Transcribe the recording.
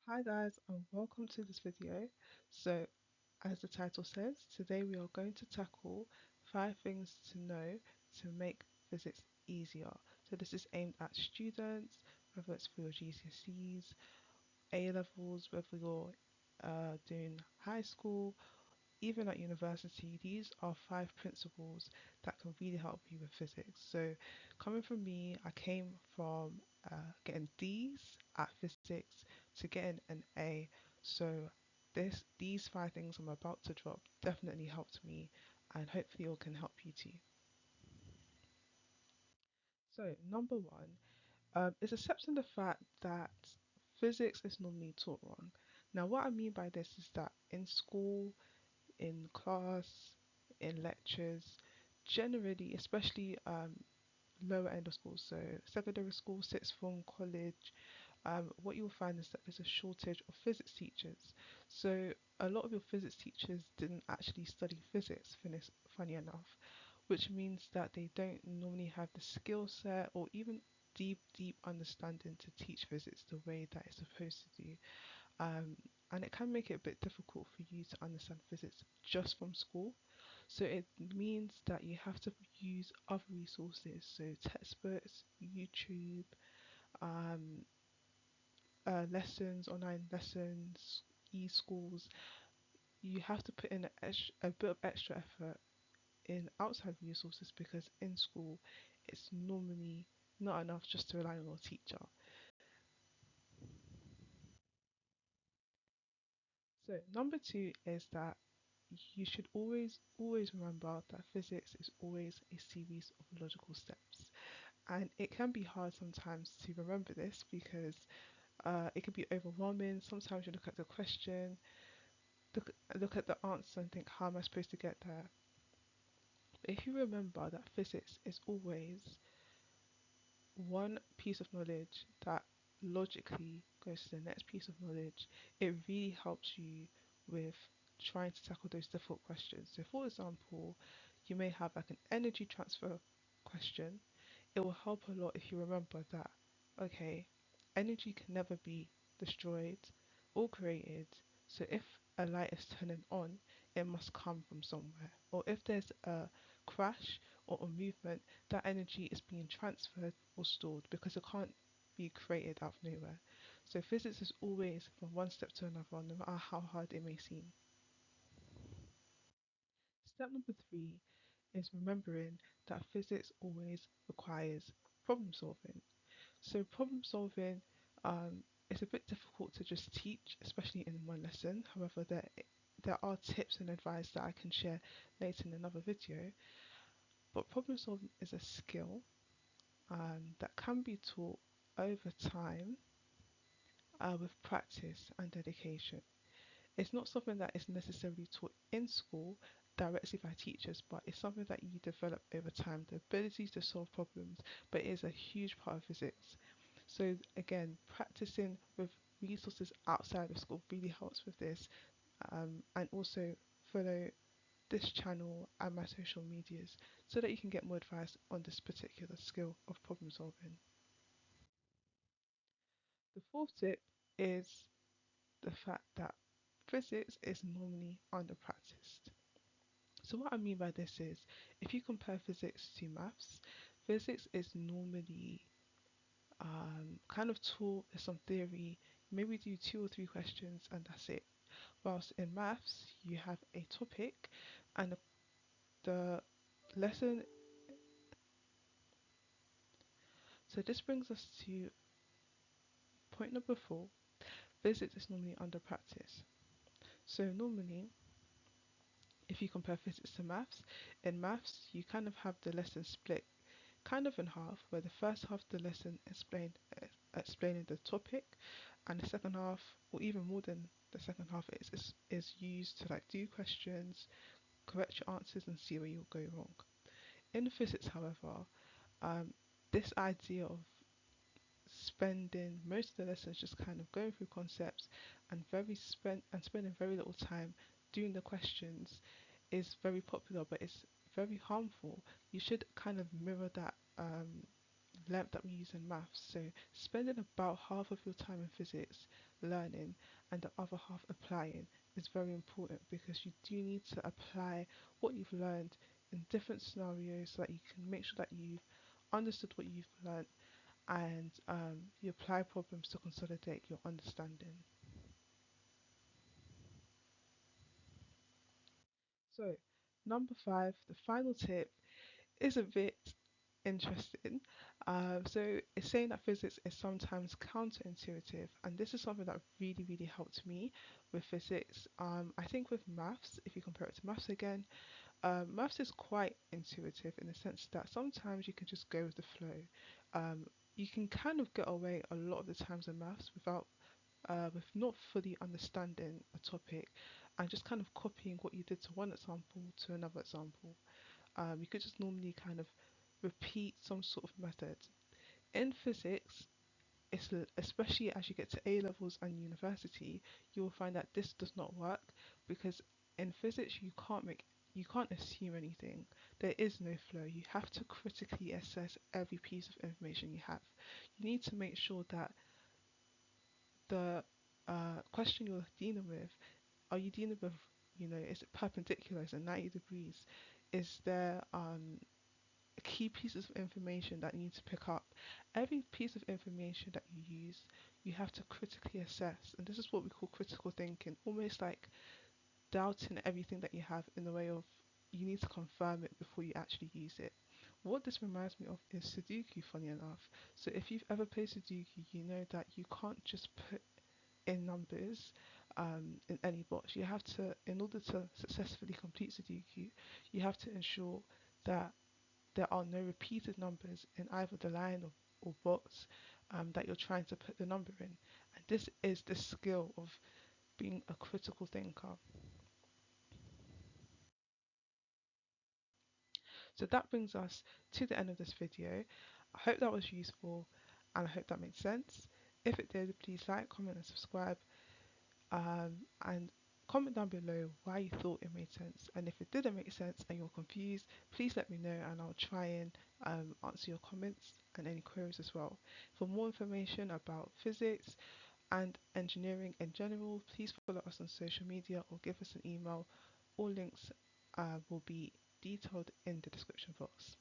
Hi guys and welcome to this video. So as the title says, today we are going to tackle 5 things to know to make physics easier. So this is aimed at students, whether it's for your GCSEs, A levels, whether you're doing high school, even at university. These are 5 principles that can really help you with physics. So coming from me, I came from getting D's at physics to getting an A. So these 5 things I'm about to drop definitely helped me, and hopefully it can help you too. So number one is accepting the fact that physics is normally taught wrong. Now, what I mean by this is that in school, in class, in lectures, generally, especially lower end of school, so secondary school, sixth form, college, what you'll find is that there's a shortage of physics teachers. So a lot of your physics teachers didn't actually study physics, funny enough, which means that they don't normally have the skill set or even deep understanding to teach physics the way that it's supposed to do. Um, and it can make it a bit difficult for you to understand physics just from school. So it means that you have to use other resources, so textbooks, YouTube, um, lessons, online lessons, e-schools. You have to put in a bit of extra effort in outside resources because in school it's normally not enough just to rely on your teacher. So number two is that you should always remember that physics is always a series of logical steps. And it can be hard sometimes to remember this because it can be overwhelming. Sometimes you look at the question, look at the answer and think, how am I supposed to get there? But if you remember that physics is always one piece of knowledge that logically goes to the next piece of knowledge, it really helps you with trying to tackle those difficult questions. So, for example, you may have like an energy transfer question. It will help a lot if you remember that, okay, energy can never be destroyed or created. So, if a light is turning on, it must come from somewhere. Or if there's a crash or a movement, that energy is being transferred or stored because it can't be created out of nowhere. So physics is always from one step to another, no matter how hard it may seem. Step number three is remembering that physics always requires problem solving. So problem solving is a bit difficult to just teach, especially in one lesson. However, there are tips and advice that I can share later in another video. But problem solving is a skill that can be taught over time with practice and dedication. It's not something that is necessarily taught in school directly by teachers, but it's something that you develop over time, the ability to solve problems, but it is a huge part of physics. So again, practicing with resources outside of school really helps with this, and also follow this channel and my social medias so that you can get more advice on this particular skill of problem solving. The fourth tip is the fact that physics is normally under practiced. So, what I mean by this is if you compare physics to maths, physics is normally kind of taught, there's some theory, maybe do 2 or 3 questions, and that's it. Whilst in maths, you have a topic, and the lesson. So, this brings us to point number four, physics is normally under practice. So, normally, if you compare physics to maths, in maths you kind of have the lesson split kind of in half, where the first half of the lesson explaining the topic, and the second half, or even more than the second half, is used to like do questions, correct your answers, and see where you'll go wrong. In physics, however, um, this idea of spending most of the lessons just kind of going through concepts and spending very little time doing the questions is very popular, but it's very harmful. You should kind of mirror that length that we use in maths. So spending about half of your time in physics learning and the other half applying is very important because you do need to apply what you've learned in different scenarios so that you can make sure that you've understood what you've learned and you apply problems to consolidate your understanding. So, number five, the final tip is a bit interesting. So it's saying that physics is sometimes counterintuitive, and this is something that really, really helped me with physics. I think with maths, if you compare it to maths again, maths is quite intuitive in the sense that sometimes you can just go with the flow. You can kind of get away a lot of the times in maths with not fully understanding a topic and just kind of copying what you did to one example to another example. You could just normally kind of repeat some sort of method. In physics, especially as you get to A levels and university, you will find that this does not work because in physics you can't assume anything. There is no flow. You have to critically assess every piece of information you have. You need to make sure that the question you're dealing with, are you dealing with, is it perpendicular? Is it 90 degrees? Is there key pieces of information that you need to pick up? Every piece of information that you use, you have to critically assess. And this is what we call critical thinking, almost like doubting everything that you have in the way of you need to confirm it before you actually use it. What this reminds me of is Sudoku, funny enough. So if you've ever played Sudoku, you know that you can't just put in numbers in any box. You have to, in order to successfully complete Sudoku, you have to ensure that there are no repeated numbers in either the line or box that you're trying to put the number in. And this is the skill of being a critical thinker. So that brings us to the end of this video. I hope that was useful and I hope that made sense. If it did, please like, comment, and subscribe. And comment down below why you thought it made sense. And if it didn't make sense and you're confused, please let me know and I'll try and answer your comments and any queries as well. For more information about physics and engineering in general, please follow us on social media or give us an email. All links will be detailed in the description box.